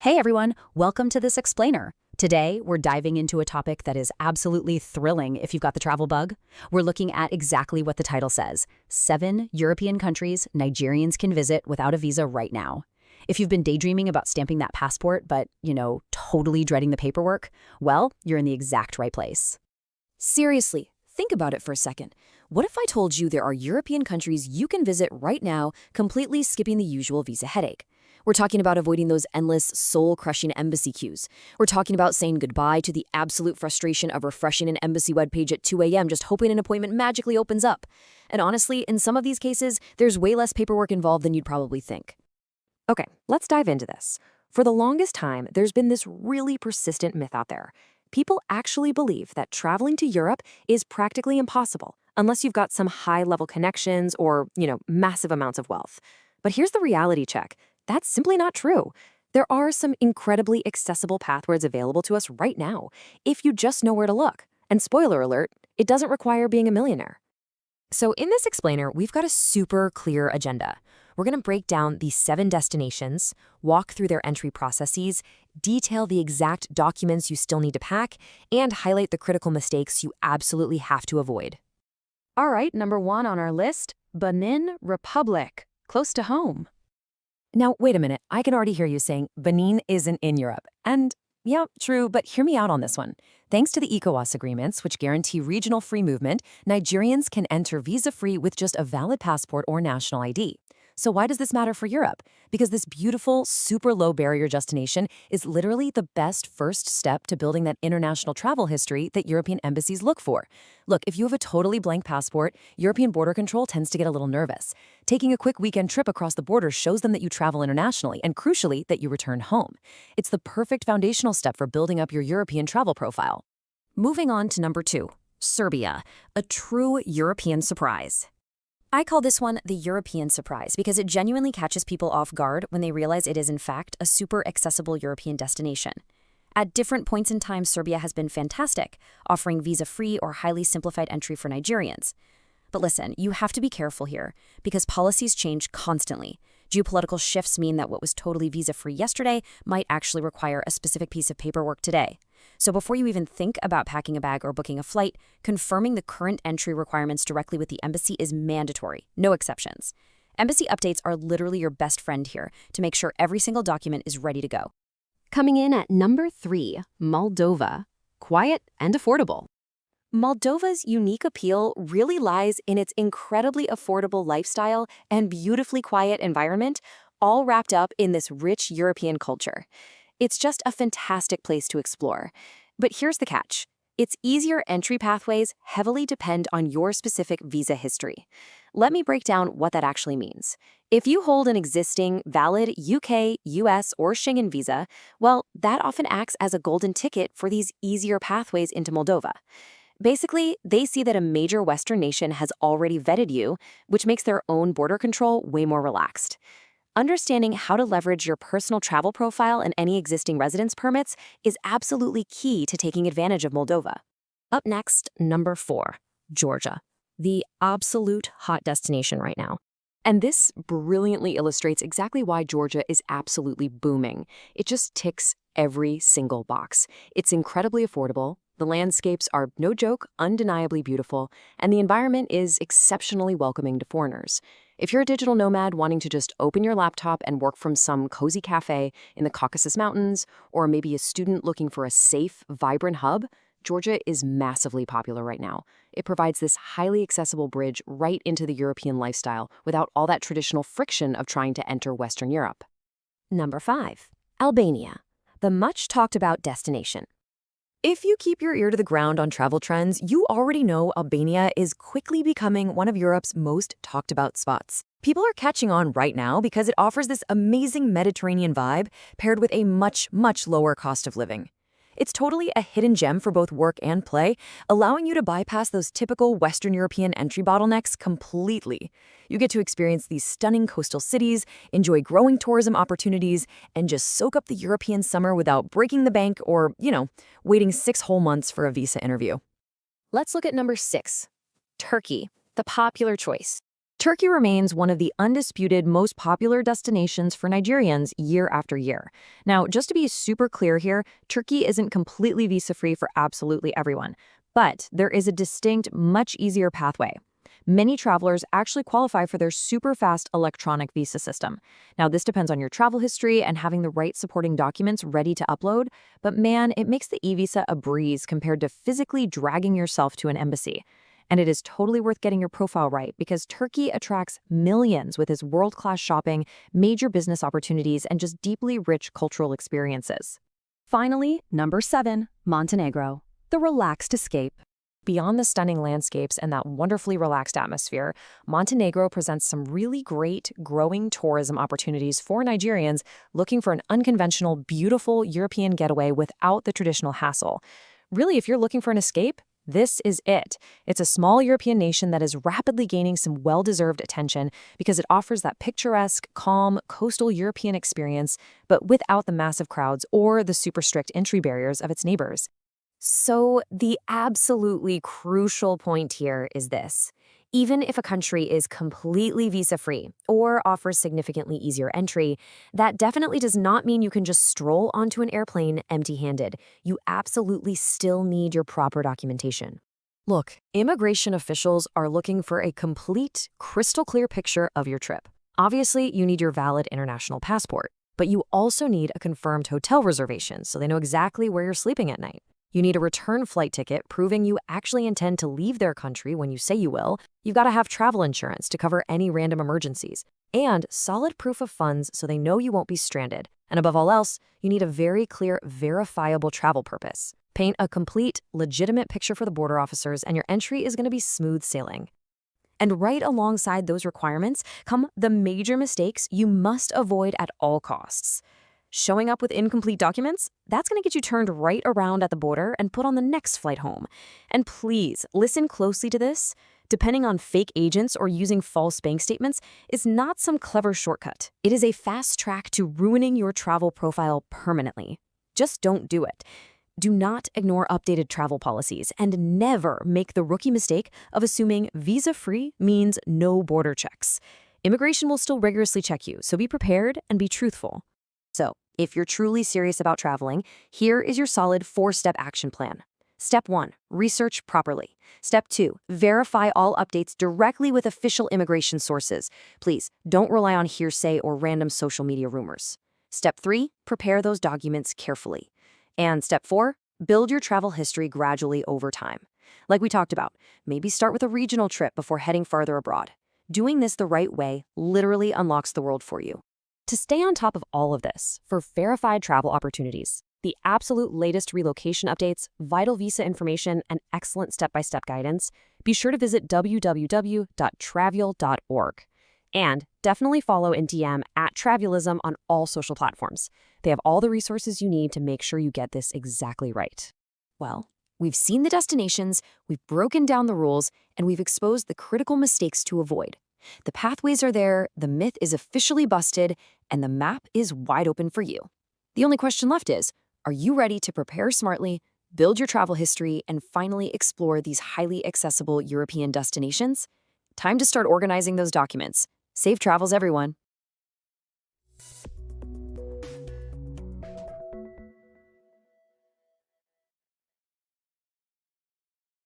Hey everyone, welcome to this explainer. Today, we're diving into a topic that is absolutely thrilling if you've got the travel bug. We're looking at exactly what the title says, 7 European countries Nigerians can visit without a visa right now. If you've been daydreaming about stamping that passport, but, totally dreading the paperwork, well, you're in the exact right place. Seriously, think about it for a second. What if I told you there are European countries you can visit right now, completely skipping the usual visa headache? We're talking about avoiding those endless, soul-crushing embassy queues. We're talking about saying goodbye to the absolute frustration of refreshing an embassy webpage at 2 a.m. just hoping an appointment magically opens up. And honestly, in some of these cases, there's way less paperwork involved than you'd probably think. Okay, let's dive into this. For the longest time, there's been this really persistent myth out there. People actually believe that traveling to Europe is practically impossible unless you've got some high-level connections or, massive amounts of wealth. But here's the reality check. That's simply not true. There are some incredibly accessible pathways available to us right now, if you just know where to look. And spoiler alert, it doesn't require being a millionaire. So in this explainer, we've got a super clear agenda. We're going to break down these 7 destinations, walk through their entry processes, detail the exact documents you still need to pack, and highlight the critical mistakes you absolutely have to avoid. All right, number 1 on our list, Benin Republic, close to home. Now, wait a minute. I can already hear you saying Benin isn't in Europe. And yeah, true, but hear me out on this one. Thanks to the ECOWAS agreements, which guarantee regional free movement, Nigerians can enter visa-free with just a valid passport or national ID. So why does this matter for Europe? Because this beautiful, super low barrier destination is literally the best first step to building that international travel history that European embassies look for. Look, if you have a totally blank passport, European border control tends to get a little nervous. Taking a quick weekend trip across the border shows them that you travel internationally and, crucially, that you return home. It's the perfect foundational step for building up your European travel profile. Moving on to number 2, Serbia, a true European surprise. I call this one the European surprise because it genuinely catches people off guard when they realize it is in fact a super accessible European destination. At different points in time, Serbia has been fantastic, offering visa-free or highly simplified entry for Nigerians. But listen, you have to be careful here because policies change constantly. Geopolitical shifts mean that what was totally visa-free yesterday might actually require a specific piece of paperwork today. So before you even think about packing a bag or booking a flight, confirming the current entry requirements directly with the embassy is mandatory, no exceptions. Embassy updates are literally your best friend here to make sure every single document is ready to go. Coming in at number 3, Moldova, quiet and affordable. Moldova's unique appeal really lies in its incredibly affordable lifestyle and beautifully quiet environment, all wrapped up in this rich European culture. It's just a fantastic place to explore. But here's the catch. Its easier entry pathways heavily depend on your specific visa history. Let me break down what that actually means. If you hold an existing, valid UK, US, or Schengen visa, well, that often acts as a golden ticket for these easier pathways into Moldova. Basically, they see that a major Western nation has already vetted you, which makes their own border control way more relaxed. Understanding how to leverage your personal travel profile and any existing residence permits is absolutely key to taking advantage of Moldova. Up next, number 4, Georgia, the absolute hot destination right now. And this brilliantly illustrates exactly why Georgia is absolutely booming. It just ticks every single box. It's incredibly affordable. The landscapes are, no joke, undeniably beautiful, and the environment is exceptionally welcoming to foreigners. If you're a digital nomad wanting to just open your laptop and work from some cozy cafe in the Caucasus Mountains, or maybe a student looking for a safe, vibrant hub, Georgia is massively popular right now. It provides this highly accessible bridge right into the European lifestyle without all that traditional friction of trying to enter Western Europe. Number 5, Albania, the much talked about destination. If you keep your ear to the ground on travel trends, you already know Albania is quickly becoming one of Europe's most talked about spots. People are catching on right now because it offers this amazing Mediterranean vibe paired with a much, much lower cost of living. It's totally a hidden gem for both work and play, allowing you to bypass those typical Western European entry bottlenecks completely. You get to experience these stunning coastal cities, enjoy growing tourism opportunities, and just soak up the European summer without breaking the bank or, waiting 6 whole months for a visa interview. Let's look at number 6, Turkey, the popular choice. Turkey remains one of the undisputed most popular destinations for Nigerians year after year. Now, just to be super clear here, Turkey isn't completely visa-free for absolutely everyone, but there is a distinct, much easier pathway. Many travelers actually qualify for their super fast electronic visa system. Now, this depends on your travel history and having the right supporting documents ready to upload, but man, it makes the e-visa a breeze compared to physically dragging yourself to an embassy. And it is totally worth getting your profile right because Turkey attracts millions with its world-class shopping, major business opportunities, and just deeply rich cultural experiences. Finally, number 7, Montenegro, the relaxed escape. Beyond the stunning landscapes and that wonderfully relaxed atmosphere, Montenegro presents some really great, growing tourism opportunities for Nigerians looking for an unconventional, beautiful European getaway without the traditional hassle. Really, if you're looking for an escape, this is it. It's a small European nation that is rapidly gaining some well-deserved attention because it offers that picturesque, calm, coastal European experience, but without the massive crowds or the super strict entry barriers of its neighbors. So the absolutely crucial point here is this. Even if a country is completely visa-free or offers significantly easier entry, that definitely does not mean you can just stroll onto an airplane empty-handed. You absolutely still need your proper documentation. Look, immigration officials are looking for a complete, crystal-clear picture of your trip. Obviously, you need your valid international passport, but you also need a confirmed hotel reservation so they know exactly where you're sleeping at night. You need a return flight ticket proving you actually intend to leave their country when you say you will. You've got to have travel insurance to cover any random emergencies. And solid proof of funds so they know you won't be stranded. And above all else, you need a very clear, verifiable travel purpose. Paint a complete, legitimate picture for the border officers and your entry is going to be smooth sailing. And right alongside those requirements come the major mistakes you must avoid at all costs. Showing up with incomplete documents? That's going to get you turned right around at the border and put on the next flight home. And please, listen closely to this. Depending on fake agents or using false bank statements is not some clever shortcut. It is a fast track to ruining your travel profile permanently. Just don't do it. Do not ignore updated travel policies and never make the rookie mistake of assuming visa-free means no border checks. Immigration will still rigorously check you, so be prepared and be truthful. So, if you're truly serious about traveling, here is your solid 4-step action plan. Step 1, research properly. Step 2, verify all updates directly with official immigration sources. Please, don't rely on hearsay or random social media rumors. Step 3, prepare those documents carefully. And Step 4, build your travel history gradually over time. Like we talked about, maybe start with a regional trip before heading farther abroad. Doing this the right way literally unlocks the world for you. To stay on top of all of this, for verified travel opportunities, the absolute latest relocation updates, vital visa information, and excellent step-by-step guidance, be sure to visit www.travul.org. And definitely follow and DM @Travulism on all social platforms. They have all the resources you need to make sure you get this exactly right. Well, we've seen the destinations, we've broken down the rules, and we've exposed the critical mistakes to avoid. The pathways are there, the myth is officially busted, and the map is wide open for you. The only question left is, are you ready to prepare smartly, build your travel history, and finally explore these highly accessible European destinations? Time to start organizing those documents. Safe travels, everyone.